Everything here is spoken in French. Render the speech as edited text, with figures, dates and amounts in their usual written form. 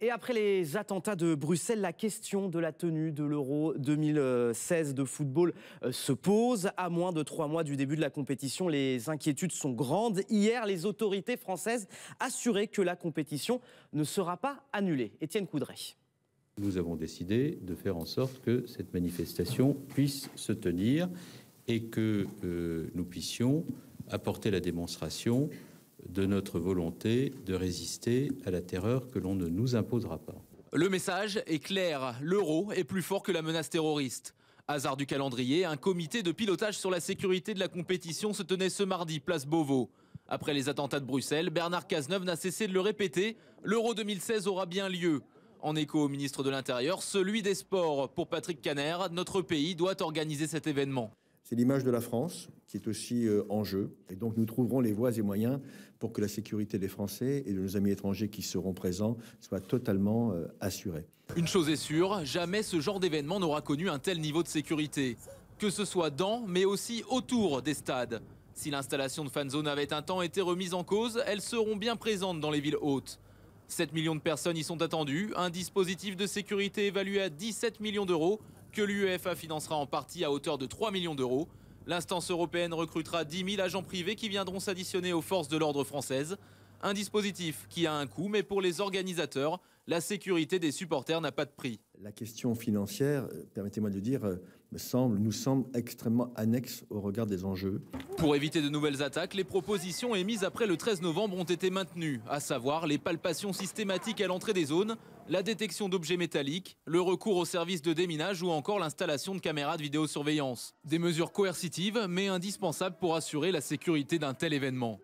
Et après les attentats de Bruxelles, la question de la tenue de l'Euro 2016 de football se pose. À moins de 3 mois du début de la compétition, les inquiétudes sont grandes. Hier, les autorités françaises assuraient que la compétition ne sera pas annulée. Étienne Coudray. Nous avons décidé de faire en sorte que cette manifestation puisse se tenir et que nous puissions apporter la démonstration de notre volonté de résister à la terreur que l'on ne nous imposera pas. Le message est clair, l'euro est plus fort que la menace terroriste. Hasard du calendrier, un comité de pilotage sur la sécurité de la compétition se tenait ce mardi, place Beauvau. Après les attentats de Bruxelles, Bernard Cazeneuve n'a cessé de le répéter, l'Euro 2016 aura bien lieu. En écho au ministre de l'Intérieur, celui des Sports. Pour Patrick Caner, notre pays doit organiser cet événement. C'est l'image de la France qui est aussi en jeu. Et donc nous trouverons les voies et moyens pour que la sécurité des Français et de nos amis étrangers qui seront présents soit totalement assurée. Une chose est sûre, jamais ce genre d'événement n'aura connu un tel niveau de sécurité. Que ce soit dans, mais aussi autour des stades. Si l'installation de fan zone avait un temps été remise en cause, elles seront bien présentes dans les villes hautes. 7 millions de personnes y sont attendues, un dispositif de sécurité évalué à 17 millions d'euros que l'UEFA financera en partie à hauteur de 3 millions d'euros. L'instance européenne recrutera 10 000 agents privés qui viendront s'additionner aux forces de l'ordre françaises. Un dispositif qui a un coût, mais pour les organisateurs, la sécurité des supporters n'a pas de prix. La question financière, permettez-moi de le dire, nous semble extrêmement annexe au regard des enjeux. Pour éviter de nouvelles attaques, les propositions émises après le 13 novembre ont été maintenues, à savoir les palpations systématiques à l'entrée des zones, la détection d'objets métalliques, le recours aux services de déminage ou encore l'installation de caméras de vidéosurveillance. Des mesures coercitives, mais indispensables pour assurer la sécurité d'un tel événement.